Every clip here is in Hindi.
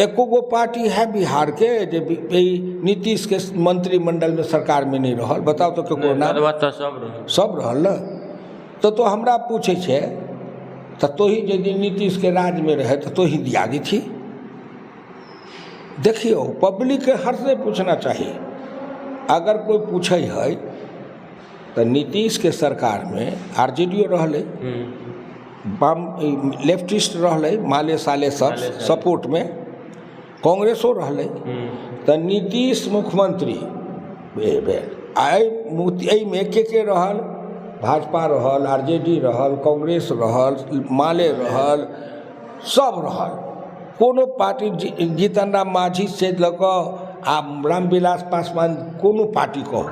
एको गो पार्टी है बिहार के जे नीतीश के मंत्रिमंडल में सरकार में नहीं रहल, बताओ तो केकरो नाम? सब रहल न। तो हमरा पूछे छे तो तोही यदि नीतीश के राज में रहे तो तोही दिया दी थी। देखियो पब्लिक के हर से पूछना चाहिए। अगर कोई पूछे है तो नीतीश के सरकार में आरजेडीओ रहले, वाम लेफ्टिस्ट रहले, माले साले सब सपोर्ट में, कांग्रेसो रहले, तो नीतीश मुख्यमंत्री आई में के रहल, भाजपा रहल, आरजेडी रहल, कांग्रेस रहल, माले रहल, सब रहल। कोनो पार्टी जीतन राम मांझी से लक आ रामविलास पासवान कोनो पार्टी कहो,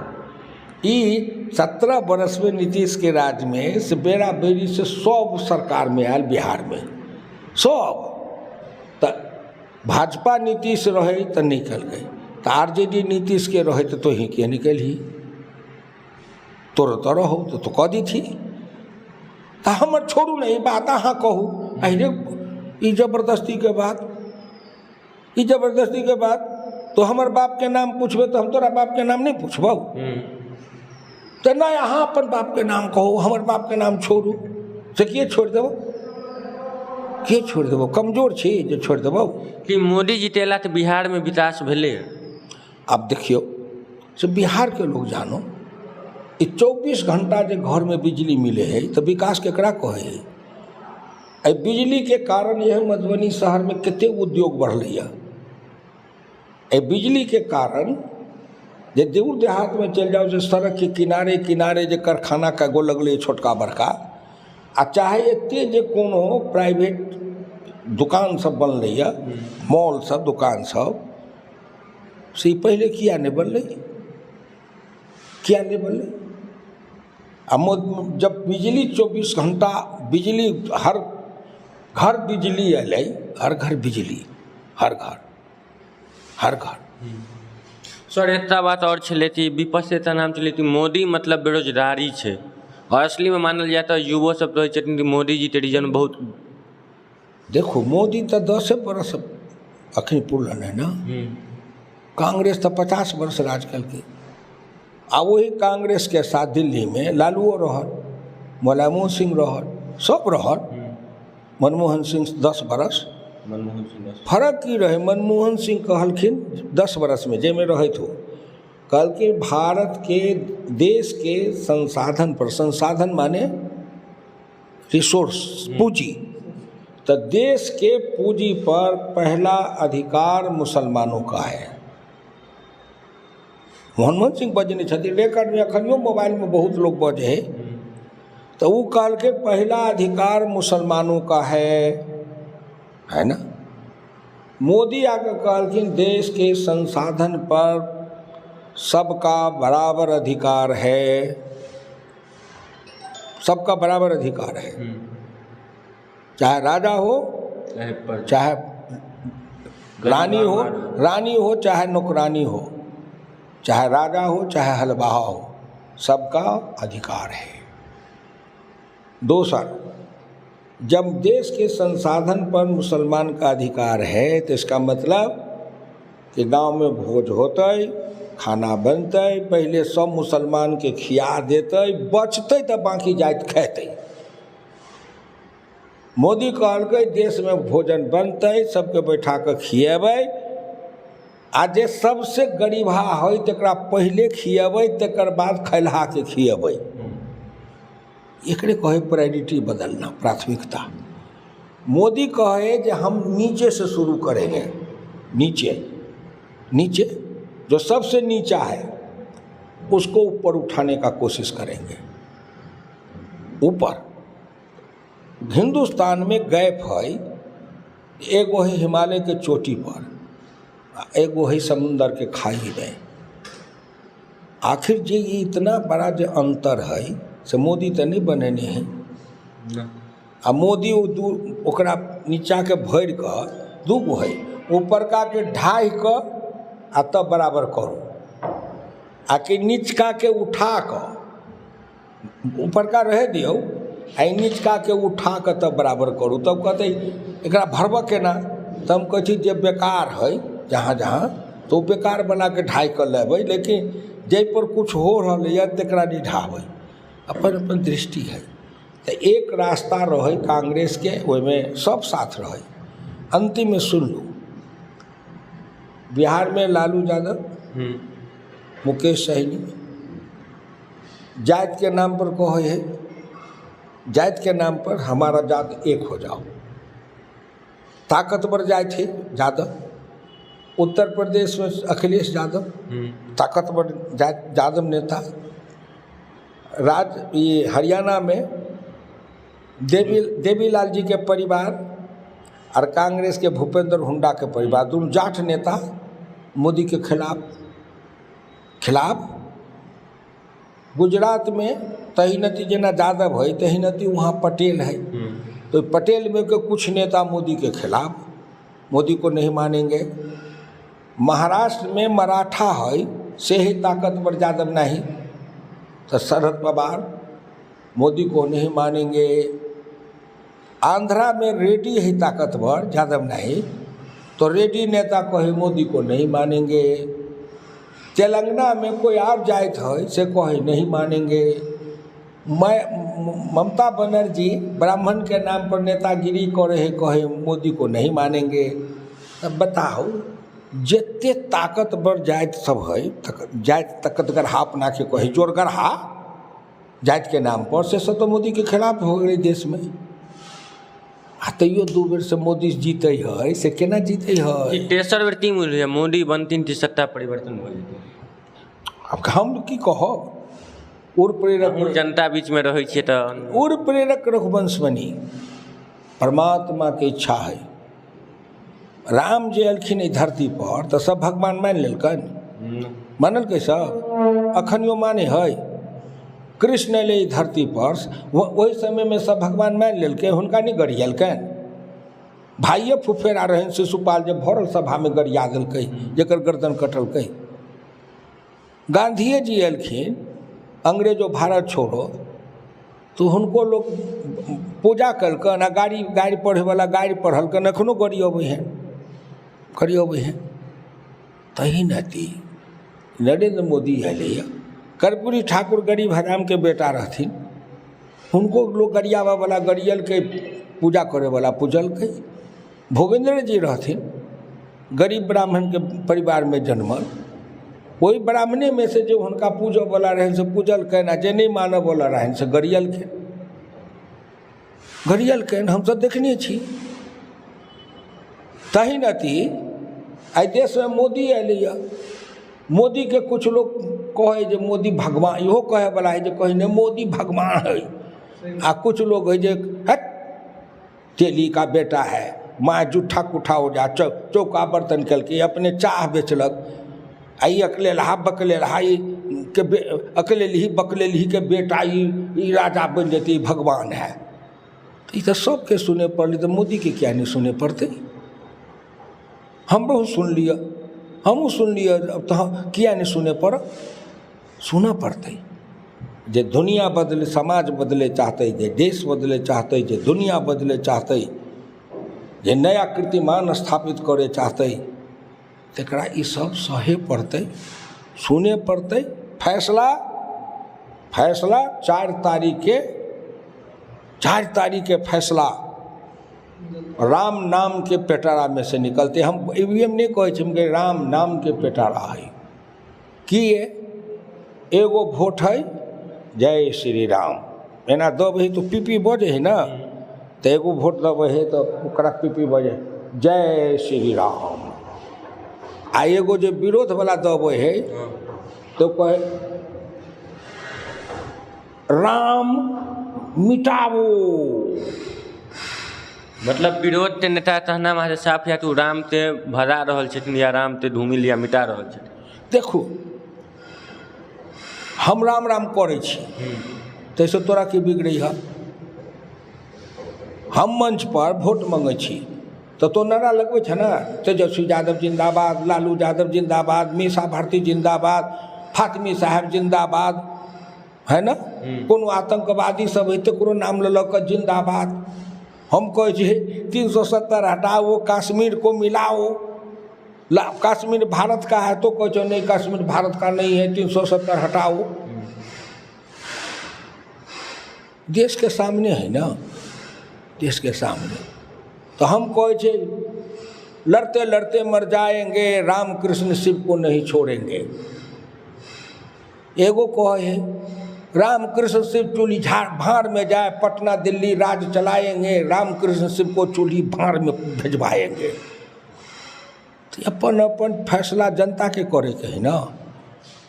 17 बरस में नीतीश के राज में से बेरा बेरी से सब सरकार में आयल बिहार में सब। तो भाजपा नीतीश रहे तो निकल गए, तो आरजेडी नीतीश के रहे तो ही के निकल ही तोर तरह हो तो कह दी थी। तो हम छोड़ू नहीं बात, अहाँ कहू अरे ई जबरदस्ती के बात, ई जबरदस्ती के बात। तो हमार बाप के नाम पूछबे तो हम तोरा बाप के नाम नहीं पूछबो, तो ना अहाँ अपन बाप के नाम कहो, हमार बाप के नाम छोड़ू से किए छोड़ देबो, के छोड़ देबो? कमजोर छी जो छोड़ देबो? कि मोदी जीतेला तो बिहार में विकास भेले। अब देखियो से बिहार के लोग जानो 24 घंटा जो घर में बिजली मिले है तो विकास केकरा कहे है? बिजली के कारण यह मधुबनी शहर में कितने उद्योग बढ़ल है। बिजली के कारण जे दूर देहात में चल जाओ, जो सड़क के किनारे किनारे जो कारखाना का गो लगले छोटका बड़का, आ चाहे एते जे कोनो प्राइवेट दुकान सब बनल है, मॉल सब दुकान सब से पहले किया नहीं बनल, किया नहीं बनल? जब बिजली 24 घंटा बिजली हर घर बिजली अल, हर घर बिजली, हर घर हर घर। सर एक बात और छे थी, विपक्ष एता नाम चले थी मोदी मतलब बेरोजगारी छे, और असली में मानल जाता है युवा सब तो छथिन कि मोदी जी के रीजन बहुत। देखो मोदी तो 10 बरस अखन पुरलन है ना, कांग्रेस तो 50 बरस राज कल के। आ वही कांग्रेस के साथ दिल्ली में लालूओ रहल, मुलायमो सिंह रहल, सब रहल। मनमोहन सिंह 10 बरस, फर्क की रहे? मनमोहन सिंह कहलखिन 10 बरस में जे में रहे हो, कहलखिन भारत के देश के संसाधन पर, संसाधन माने रिसोर्स, पूंजी, तो देश के पूंजी पर पहला अधिकार मुसलमानों का है। मनमोहन सिंह बजने छथिन, रेकर्ड में अखनियो मोबाइल में बहुत लोग बजे है, तो वो काल के पहला अधिकार मुसलमानों का है ना। मोदी आकर कहलखिन देश के संसाधन पर सबका बराबर अधिकार है, सबका बराबर अधिकार है, चाहे राजा हो चाहे रानी हो चाहे नौकरानी हो, चाहे राजा हो चाहे हलवाहा हो, सबका अधिकार है। दूसरा, जब देश के संसाधन पर मुसलमान का अधिकार है तो इसका मतलब कि गांव में भोज होते, खाना बनते, पहले सब मुसलमान के खिया देते, बचते तो बाकी जात खेते। मोदी कहलकै देश में भोजन बनते, सबके बैठा कर खिएबै, आ जे सबसे गरीबा हो तकरा पहले खिएबै, तकर बाद खैलहा के खिएबै। एकरे कहे प्रायोरिटी बदलना, प्राथमिकता। मोदी कहे कि हम नीचे से शुरू करेंगे, नीचे नीचे जो सबसे नीचा है उसको ऊपर उठाने का कोशिश करेंगे। ऊपर हिंदुस्तान में गैप है, एगो है हिमालय के चोटी पर, एगो है समुंदर के खाई में। आखिर जे इतना बड़ा जो अंतर है से मोदी तो नहीं बनेने हैं। आ मोदी ओकरा नीचा के भर कर दूगो है, ऊपर का के ढाई कर आ तब बराबर करो, आ कि नीचका के उठा कर, ऊपर का रह दियो आ नीचका के उठा कर तब बराबर करो, तब कहते एकरा भरब केना, तो हम कहै छी जे बेकार है जहाँ जहाँ तो बेकार बना के ढाई कर लेबै, लेकिन जै पर कुछ हो रहा है तकरा नहीं ढाबै। अपन अपन दृष्टि है। तो एक रास्ता रहे कांग्रेस के, ओहिमे सब साथ रहे। अंतिम में सुन लू, बिहार में लालू यादव, मुकेश सहनी जात के नाम पर कहे है, जात के नाम पर हमारा जात एक हो जाओ। ताकतवर जात है यादव। उत्तर प्रदेश में अखिलेश यादव ताकतवर यादव नेता। ये हरियाणा में देवीलाल जी के परिवार और कांग्रेस के भूपेंद्र हुड्डा के परिवार, दोनों जाट नेता मोदी के खिलाफ। गुजरात में तहिनती जना यादव है, तहिनती वहाँ पटेल है। तो पटेल में के कुछ नेता मोदी के खिलाफ, मोदी को नहीं मानेंगे। महाराष्ट्र में मराठा है, से ही ताकतवर यादव नहीं, तो शरद पवार मोदी को नहीं मानेंगे। आंध्रा में रेड्डी है ताकतवर यादव नहीं, तो रेड्डी नेता कहे मोदी को नहीं मानेंगे। तेलंगाना में कोई और जात है से कहे नहीं मानेंगे। ममता बनर्जी ब्राह्मण के नाम पर नेतागिरी करे है, कहे मोदी को नहीं मानेंगे। तब बताओ, जितने ताकतवर जात सब है, जात ताकतगरहा अपना के कहे जोरगरहा जात के नाम पर, से सब तो मोदी के खिलाफ हो गए देश में। आ तैयो 2 बेर से मोदी जीते है, से केना जीते है? तेसर बेर तीन है मोदी बनथिन तऽ सत्ता परिवर्तन भऽ जेतै। अब हम की कहब, उर प्रेरक जनता बीच में रहे छियै तऽ उर प्रेरक रघुवंश बनी। परमात्मा के इच्छा है। राम जे एलखिन एहि धरती पर तऽ सब भगवान मानि लेलकन, मानलकै सब? अखनियो माने है। कृष्ण एलै धरती पर, वही समय में सब भगवान मानि लेलकै, हुनका नहीं गरिएलकनि? भाइये फुफेरा रहन शिशुपाल जब भरल सभा में गरिया देलकै, जकर गर्दन कटलकै। गांधीए जी एलखिन, अंग्रेजो भारत छोड़ो, तो हुनको लोग पूजा कलकन, आ गाड़ी पढ़े वाला गाड़ी पढ़लकन, एखनो गरियबै हैं। तही नाती नरेंद्र मोदी एलैया। कर्पूरी ठाकुर गरीब हराम के बेटा रहथिन, उनको लोग गरियावा वाला गरियलकै, पूजा करे वाला पूजलकै। भोगेंद्र जी रहथिन, गरीब ब्राह्मण के परिवार में जन्मल, वही ब्राह्मणे में से जो उनका पूजो वाला रहन से पूजलकैन, आ जे नहीं मानव वाला रहन से गरियलकैन। हम सब देखने छी। तही नती आई देश में मोदी एलैया। मोदी के कुछ लोग कहे जे मोदी भगवान, इहो कहे वाला है जे कहे नहीं मोदी भगवान है। आ कुछ लोग है जे हट तेली का बेटा है, माँ जूठा कुठा हो जा, चौका बर्तन कल के अपने चाह बेचलक। आई अकले रहा बकले रहा, बकले ली के बेटा ई राजा बन जेती, भगवान है। तो ये तो सबके सुने पड़े, तो मोदी के क्या नहीं सुने पड़ते? हम बहुत सुन लिया, हमू सुन लिया, अब तो किया नहीं सुने पड़? सुना पड़ते। जे दुनिया बदले, समाज बदले चाहते, जे देश बदले चाहते, जे दुनिया बदले चाहते, जे नया कीर्तिमान स्थापित करे चाहते, तकरा ई सब सहे पड़ते, सुने पड़ते। फैसला 4 तारीख के फैसला राम नाम के पेटारा में से निकलते। हम ईवीएम नहीं कहे, राम नाम के पेटारा है। कि एगो वोट है जय श्री राम, एना दब है तो पीपी बजे है ना, तो एगो वोट दब है तो ओकरा पीपी बजे जय श्री राम। आ एगो जो विरोध वाला दब है तो कहे राम मिटाओ। मतलब विरोध के नेता कहना वहाँ से साफ या तो राम ते भरा रहल छथिन या राम ते धूमिल या मिटा रहल छथिन। देखो, हम राम राम करे छी, तैसे तोरा की बिगड़ी है? हम मंच पर वोट मांगे छी तो नारा लगवे छे ना, तेजस्वी यादव जिंदाबाद, लालू यादव जिंदाबाद, मीसा भारती जिंदाबाद, फातिमी साहब जिंदाबाद, है ना? कोनो आतंकवादी सब है तकरो नाम ललक जिंदाबाद। हम कहे 370 हटाओ, कश्मीर को मिलाओ, कश्मीर भारत का है तो कहो नहीं कश्मीर भारत का नहीं है, 370 हटाओ। देश के सामने है ना, देश के सामने। तो हम कहे लड़ते लड़ते मर जाएंगे, राम कृष्ण शिव को नहीं छोड़ेंगे। एगो कहे राम कृष्ण शिव चूल्ही भाड़ में जाए, पटना दिल्ली राज चलाएंगे, राम कृष्ण शिव को चूल्ही भाड़ में भेजवाएंगे। तो अपन अपन फैसला जनता के करे के है ना।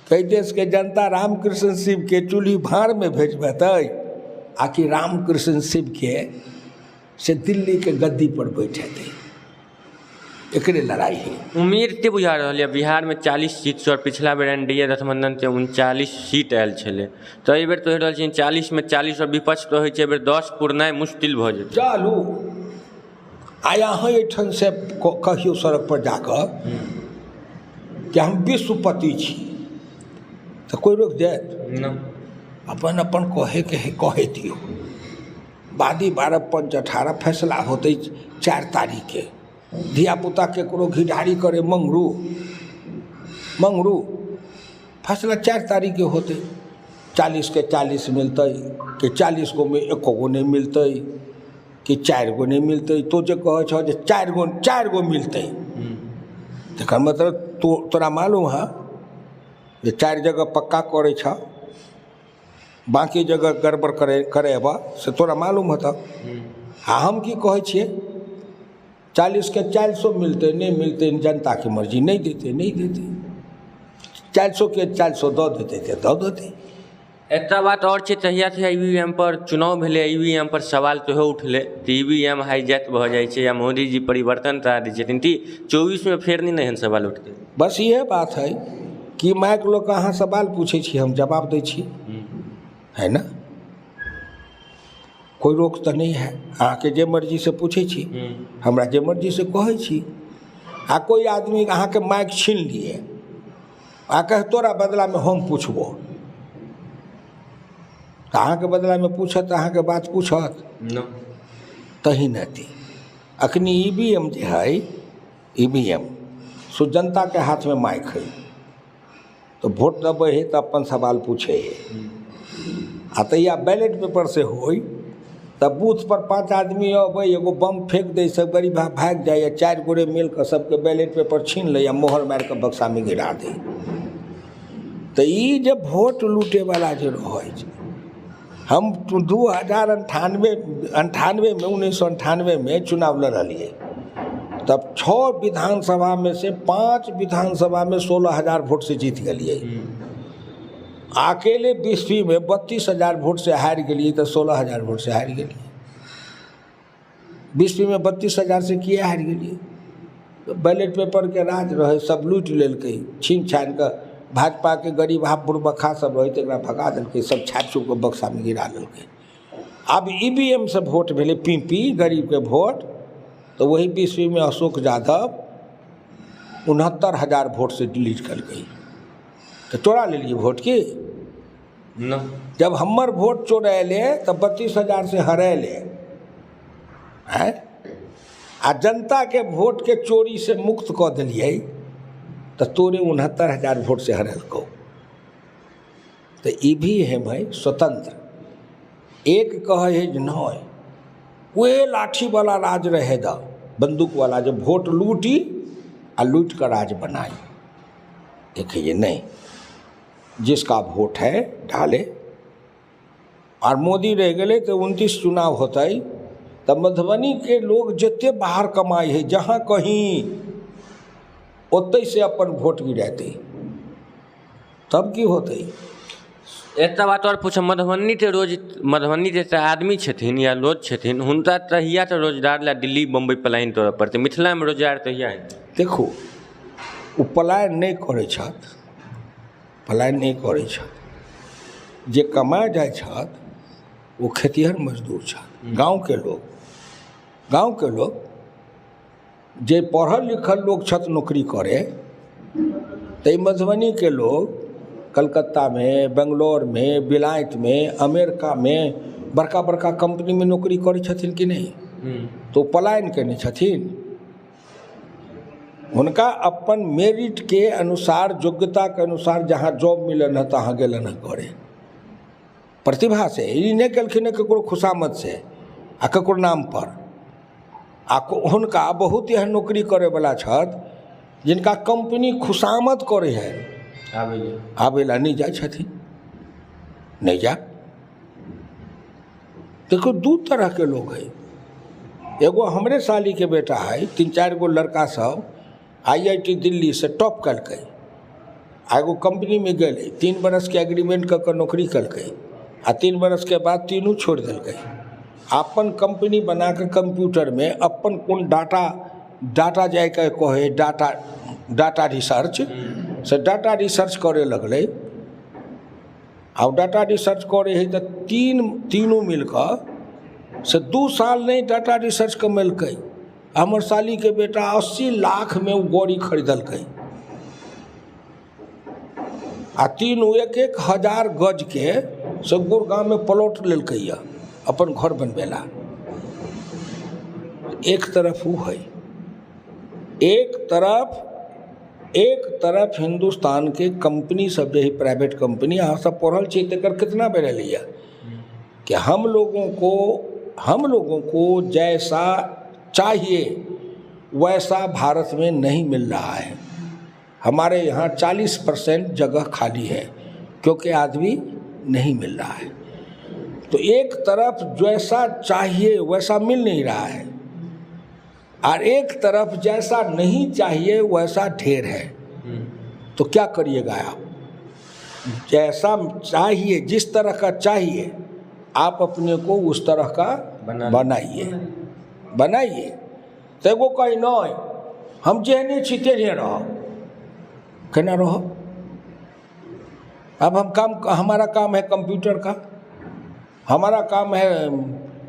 कई देश के जनता राम कृष्ण शिव के चूल्ही भाड़ में भेजबेतै, आकि राम कृष्ण शिव के से दिल्ली के गद्दी पर बैठे थे। एकरे लड़ाई है। उम्मीद ते बुझा रहा है बिहार में 40 सीट से, और पिछला बेर एनडीए गठबंधन से 39 सीट आयल छे। तो एहि बेर तो हो रहा है 40 में 40, और विपक्ष तो है बेर 10 पुरनाइ मुश्किल भ जेतै। चलू आ यहाँ एठन से कहियो सड़क पर जाकर कि हम विश्वपति छी, तो कोई रोक जाए? अपन अपन कहे के है कहे दियो। बादी 12 5 18 फैसला होते 4 तारीख के। धिया पुता केकरो घिढारी करे मंगरू फैसला 4 तारीख के होते। 40 के 40 मिलते कि 40 गो में 1 गो नहीं मिलते कि 4 गो नहीं मिलते। तो जो कहे छो जे 4 गो मिलते, तकर मतलब तोरा मालूम है जे 4 जगह पक्का करे छ, बाकी जगह गड़बड़ करे बा से तोरा मालूम है। हम की कहे छिए 40 के 400 मिलते नहीं मिलते, जनता की मर्जी, नहीं देते 400 के 400 दो देते। एक बात और छै, तहिया से ईवीएम पर चुनाव भेले, ईवीएम पर सवाल तो उठले कि ईवीएम हाईजैक भ जाए छै या मोदी जी परिवर्तन करा दै छथिन। 24 में फेर नहीं एहन सवाल उठते। बस इहे बात है कि माइक लोग अहाँ सवाल पूछे छी, हम जवाब दै छी, है ना। कोई रोक तो नहीं है। अहाँके जे मर्जी से पूछे छी, हमरा जे मर्जी से कहे छी। आ कोई आदमी अहाँके माइक छीन लिए आ कहे तोरा बदला में हम पूछबो, तो अहाँके बदला में पूछत, अहाँके बात पूछत तही नहीं। अखनी ईवीएम जे है, ईवीएम सो जनता के हाथ में माइक है, तो वोट दबे है तो अपन सवाल पूछे है। आ तैया बैलेट पेपर से होई तब बूथ पर 5 आदमी अबै, एगो बम फेंक दे, सब गरीब भाग जाए, 4 गोरे मिल कर सबके बैलेट पेपर छीन ले या मोहर मार के बक्सा में गिरा दे। तो ये जब वोट लूटे वाला जो रहे, हम 1998 में 1998 में चुनाव लड़लिए, तब 6 विधानसभा में से 5 विधानसभा में 16,000 वोट से जीत गलिए। अकेले 20वीं में 32,000 वोट से हार गई, तो 16,000 वोट से हार गई। 20वीं में 32,000 से किए हार गई। तो बैलेट पेपर के राज रहे, सब लूट लेलकै, छीन छान कर। भाजपा के गरीब बुरबखा सब रहे तो भगा दिल्कै, सब छाप छुप के बक्सा में गिरा दिल्कै। अब ईवीएम से वोट भेले, पीपी गरीब के वोट, तो वही 20वीं में अशोक यादव 69,000 वोट से डिलीट कर गई। तो चोरा ले लिए वोट की न। जब हमर वोट चोरैले तब 32,000 से हरैले हैं, आ जनता के वोट के चोरी से मुक्त कऽ दिलिए, तो तोरे 69,000 वोट से हरैलको। तो ई भी है भाई स्वतंत्र। एक कहे है नहीं, वे लाठी वाला राज रहे दा, बंदूक वाला जो वोट लूटी आ लूट कर राज बनाई। एक ये नहीं, जिसका वोट है डाले। और मोदी रह गए तो 29 चुनाव होता है, तब मधुबनी के लोग जिते बाहर कमाई है, जहाँ कहीं ओते से अपन वोट गिराते, तब की होते। एक बात और पूछब, मधुबनी जैसे आदमी छथिन या लोग छथिन, हुनका तहिया तो रोजगार ला दिल्ली बम्बई पलायन तोड़ऽ पड़ते, मिथिला में रोजगार तहिया है। देखो वो पलायन नहीं करे छथि, पलायन नहीं करे छथि। जे कमाए जाए छथि वो खेतिहर मजदूर छथि, गाँव के लोग जे पढ़ल लिखल लोग छथि नौकरी करे। तो मधुबनी के लोग कलकत्ता में, बेंगलोर में, बिलायत में, अमेरिका में बड़का बड़का कंपनी में नौकरी करे छथिन कि नहीं? तो पलायन केने छथिन। हुनका अपन मेरिट के अनुसार, योग्यता के अनुसार जहाँ जॉब मिलन है तहाँ गेलन है करे, प्रतिभा से। ई नहीं केलखिन ककरो खुशामद से आ ककरो नाम पर। आ हुनका बहुत एहन नौकरी करे वाला छथि जिनका कंपनी खुशामद करे है, आबे ला नहीं जाए छथिन, नहीं जा। देखो दू तरह के लोग है। एगो हमरे साली के बेटा है, 3-4 गो लड़का सब IIT दिल्ली से टॉप करके एगो कंपनी में गए, 3 बरस के एग्रीमेंट कर नौकरी करके, आ 3 बरस के बाद तीनों छोड़ दिलके। अपन कंपनी बना के कंप्यूटर में अपन कौन डाटा जाए के कहे डाटा रिसर्च से डाटा रिसर्च करे लगले। आ डाटा रिसर्च करे है तो तीनों मिलकर से 2 साल नहीं डाटा रिसर्च कमेलकै। हमर साली के बेटा 80 लाख में वो गौरी खरीदलकै, आ तीनों 1-1 हजार गज के से गुड़गांव में प्लॉट लेलकै या अपन घर बनबेला। एक तरफ वो है, एक तरफ हिंदुस्तान के कंपनी सब जो है प्राइवेट कंपनी, अहाँ सब पढ़ल छी तकर कितना बेर लिया कि हम लोगों को जैसा चाहिए वैसा भारत में नहीं मिल रहा है। हमारे यहाँ 40% जगह खाली है क्योंकि आदमी नहीं मिल रहा है। तो एक तरफ जैसा चाहिए वैसा मिल नहीं रहा है, और एक तरफ जैसा नहीं चाहिए वैसा ढेर है। तो क्या करिएगा आप? जैसा चाहिए, जिस तरह का चाहिए आप अपने को उस तरह का बनाइए। तो एगो कही नहीं हम जेहने छी तेहने रहो, केना रहो? अब हमारा काम है कंप्यूटर का, हमारा काम है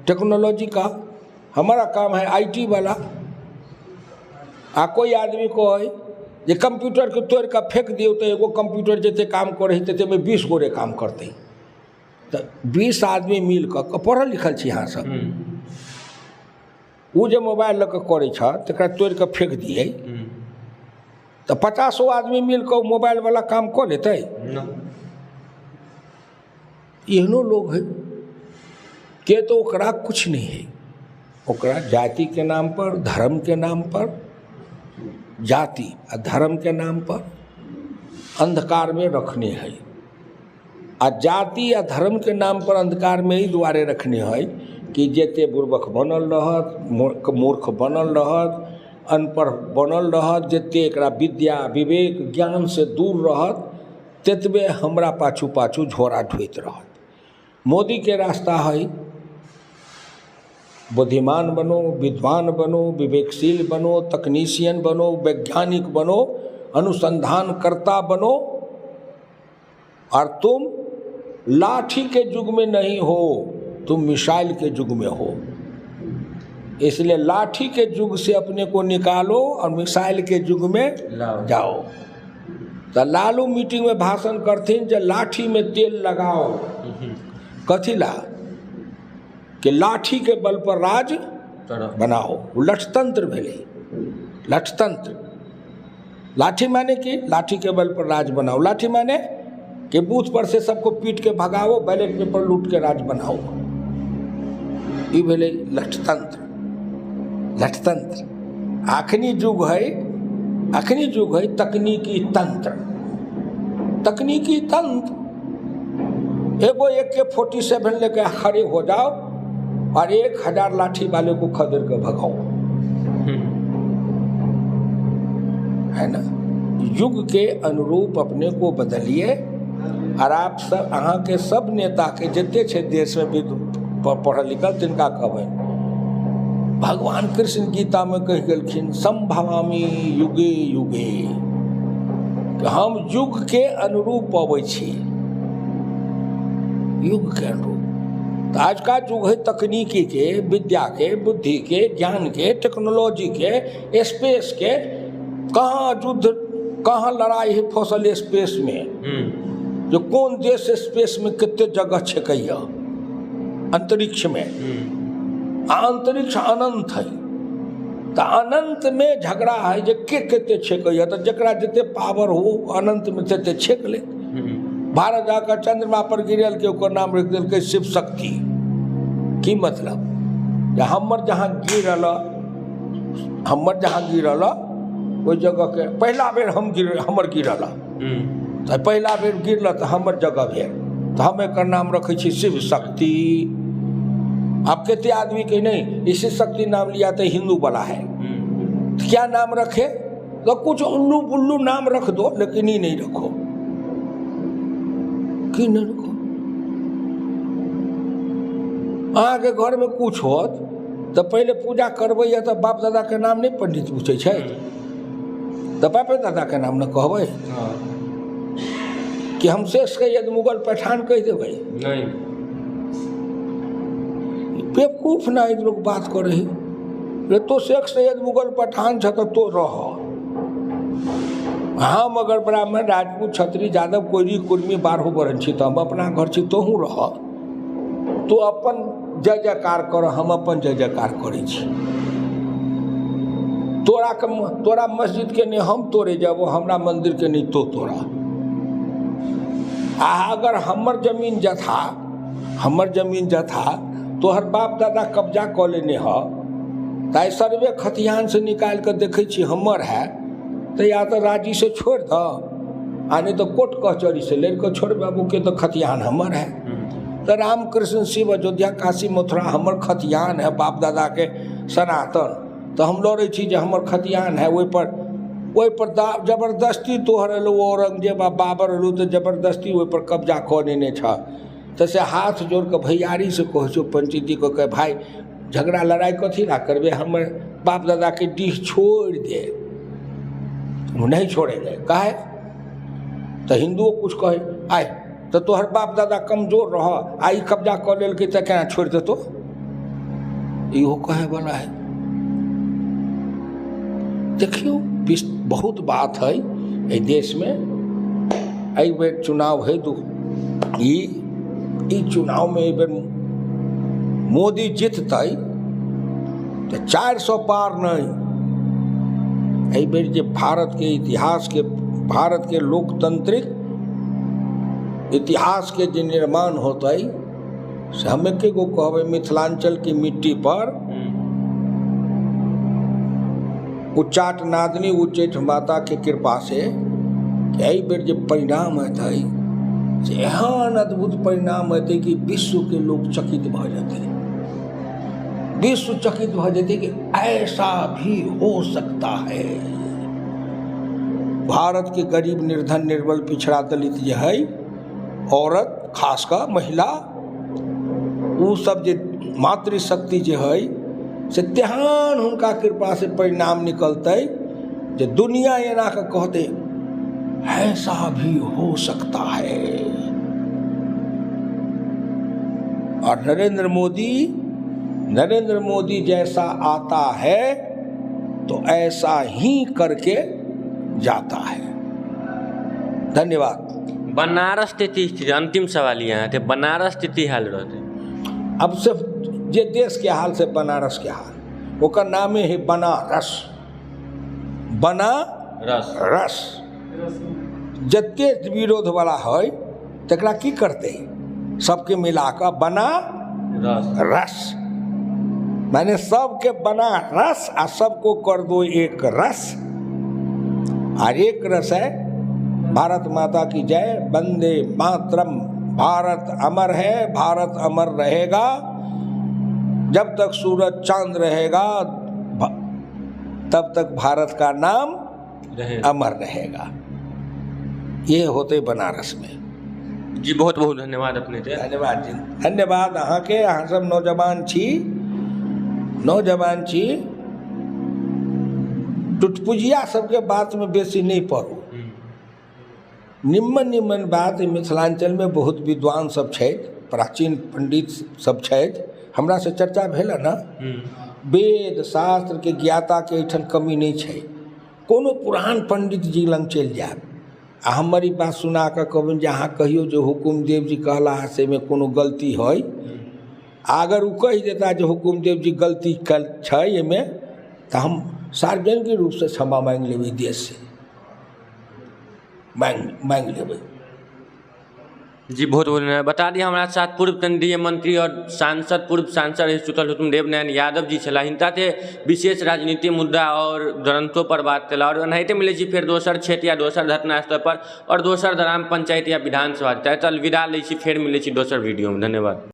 टेक्नोलॉजी का, हमारा काम है IT वाला। आ कोई आदमी को है जे कंप्यूटर के तोड़ का फेंक दियो तो एगो कंप्यूटर जैसे काम करे ते में 20 गोरे काम करते। तो 20 आदमी मिल कर पढ़ल लिखल छी यहाँ सब, वो जो मोबाइल लऽ के करे तकरा तोड़ के फेंक दिए तो 50 आदमी मिल कर मोबाइल वाला काम कर लेते। एहनो लोग है के तो ओकरा कुछ नहीं है, ओकरा जाति के नाम पर, धर्म के नाम पर, जाति आ धर्म के नाम पर अंधकार में रखने हैं। आ जाति आ धर्म के नाम पर अंधकार में ही द्वारे रखने हैं कि जेते बुर्बक बनल रहत, मूर्ख बनल रहत, अनपढ़ बनल रहत, जेते एकरा विद्या विवेक ज्ञान से दूर रहत, तेतबे हमरा पाछू पाछू झोरा ढोइत रहत। मोदी के रास्ता है बुद्धिमान बनो, विद्वान बनो, विवेकशील बनो, तकनीशियन बनो, वैज्ञानिक बनो, अनुसंधानकर्ता बनो, और तुम लाठी के युग में नहीं हो, तुम मिसाइल के युग में हो। इसलिए लाठी के युग से अपने को निकालो और मिसाइल के युग में जाओ। तो लालू मीटिंग में भाषण करथिन जे लाठी में तेल लगाओ, कथी ला? कि लाठी के बल पर राज बनाओ। लठतंत्र भेले, लठतंत्र। लाठी माने कि लाठी के बल पर राज बनाओ। लाठी माने कि बूथ पर से सबको पीट के भगाओ, बैलेट पेपर लूट के राज बनाओ। ये भेले लठतंत्र। लठतंत्र। आखनी युग है तकनीकी तंत्र। तकनीकी तंत्र। एगो AK-47 लेके खड़े हो जाओ और 1000 लाठी वाले को खदेड़ के भगाओ, है ना? युग के अनुरूप अपने को बदलिए। और आप सब, अहाँ के सब नेता के जते छे देश में भी पढ़ल लिखल, तिनका कहबै भगवान कृष्ण गीता में कह गेलखिन संभवामी युगे युगे, कि हम युग के अनुरूप अबै छी। युग के अनुरूप। तो आज का युग है तकनीकी के, विद्या के, बुद्धि के, ज्ञान के, टेक्नोलॉजी के, स्पेस के। कहाँ युद्ध, कहाँ लड़ाई है फसल स्पेस में, जो कौन देश स्पेस में कितने जगह छकैया अंतरिक्ष में। अंतरिक्ष अनंत है तो अनंत में झगड़ा है जे के कते छेकैया तो जकरा जते पावर हो अनंत में तते छेक ले। भारत जाकर चंद्रमा पर गिरल के ओकर नाम रख दिल शिव शक्ति। की मतलब हमर जहाँ गिरल ओहि जगह के पहला बेर हमर गिरल तो पहला बेर गिरल तो हमर जगह भेल तो हम एक नाम रखे छी शिव शक्ति। अब कहते आदमी के नहीं इसी शक्ति नाम लिया तो हिंदू वाला है तो क्या नाम रखे तो कुछ उल्लू बुल्लू नाम रख दो लेकिन ये नहीं रखो कि नहीं रखो। आगे घर में कुछ होत तो पहले पूजा करबै या तो बाप दादा के नाम नहीं पंडित पूछे छै तो बापे दादा के नाम न कहबै कि हम शेख सैयद मुगल पठान कह देबै नहीं बेवकूफ ना लोग बात करे है तो शेख सैयद मुगल पठान छ तो रह हम अगर ब्राह्मण राजपूत क्षत्रिय यादव कोइरी कुर्मी 12 वर्ण छी तो हम अपना घर छी तोहू रह तो अपन जय जयकार कर हम अपन जय जयकार करे छी। तोरा मस्जिद के नहीं हम तोड़े जाबो हमरा मंदिर के नहीं तो तोरा अगर हमर जमीन जथा तोहर बाप दादा कब्जा कऽ लेने ह ताई सर्वे खतियान से निकाल कर देखे छी हमर है तो या तो राजी से छोड़ द आ नहीं तो कोर्ट कचहरी से लेकर कर छोड़ बाबू के तो खतियान हमर है। तो रामकृष्ण शिव अयोध्या काशी मथुरा हमर खतियान है बाप दादा के सनातन तो हम लड़े छी जे हमर खतियान है ओहि पर जबरदस्ती तोहर एलो औरंगजेब बाबर एलो तो जबरदस्ती ओहि पर कब्जा कऽ लेने छ तो से हाथ जोड़ के भैयारी से कह छो पंचायती को कहे भाई झगड़ा लड़ाई कथी ना करबे हमर बाप दादा के डीह छोड़ दे नहीं छोड़ेंगे काहे तो हिंदुओं कुछ कहे आए तो तोहर बाप दादा कमजोर रह आई कब्जा कर लेल के तो क्या छोड़ देतो इहो कहे वाला है। देखियो बहुत बात है ये देश में एहि बेर चुनाव है ई चुनाव में एहि बेर मोदी जीततै तो 400 पार नहीं एहि बेर जे भारत के लोकतांत्रिक इतिहास के जे निर्माण होते से हम एके गो कहबै मिथिलांचल की मिट्टी पर उच्चाट नादनी उच्चैठ माता के कृपा से एहि बेर जे परिणाम हेतै से एहन अद्भुत परिणाम हेतै कि विश्व के लोग चकित भ जेतै विश्व चकित भ जेतै कि ऐसा भी हो सकता है। भारत के गरीब निर्धन निर्बल पिछड़ा दलित जे है औरत खासकर महिला वो सब जे मातृशक्ति जे है से तेहन हुनका कृपा से परिणाम निकलते जे दुनिया एना के कहते ऐसा भी हो सकता है। और नरेंद्र मोदी जैसा आता है तो ऐसा ही करके जाता है। धन्यवाद। बनारस स्थिति अंतिम सवाल यहाँ थे बनारस स्थिति हाल रहते अब सिर्फ जे देश के हाल से बनारस के हाल ओकर नामे है बनारस रस जते विरोध वाला है तकरा की करते सबके मिला कर बना रस मैंने सबके बना रस आ सबको कर दो एक रस और एक रस है भारत माता की जय वंदे मातरम। भारत अमर है भारत अमर रहेगा जब तक सूरज चांद रहेगा तब तक भारत का नाम अमर रहेगा। ये होते बनारस में। जी बहुत बहुत धन्यवाद अपने धन्यवाद जी धन्यवाद अहाँ के अहाँ सब नौजवान छी टुटपुजिया सबके बात में बेसी नहीं पड़ू निम्न बात मिथिलांचल में बहुत विद्वान सब छथि प्राचीन पंडित सब छथि हमरा से चर्चा भेल न वेद शास्त्र के ज्ञाता के एठन कमी नहीं छै कोनो पुरान पंडित जी लंग चलि जायब आ हमर ई बात सुना कऽ कहबनि जे अहाँ कहियो जे हुकुमदेव जी कहला से में कोनो गलती है अगर वो कह देता जो हुकुमदेव जी गलती कल छै एमे तो हम सार्वजनिक रूप से क्षमा मांग लेबै, देश से मांग लेबै। जी बहुत बहुत धन्यवाद। बता दिए हमारा साथ पूर्व केंद्रीय मंत्री और सांसद पूर्व सांसद रह चुकल हुकुम देवनयन यादव जी छला, हिनका थे विशेष राजनीति मुद्दा और ग्रंथों पर बात कला और एनाहिते मिले छी फिर दोसर क्षेत्र या दोसर घटना स्थल पर और दोसर ग्राम पंचायत या विधानसभा तल विदा लै छी, फिर मिले छी दोसर वीडियो में। धन्यवाद।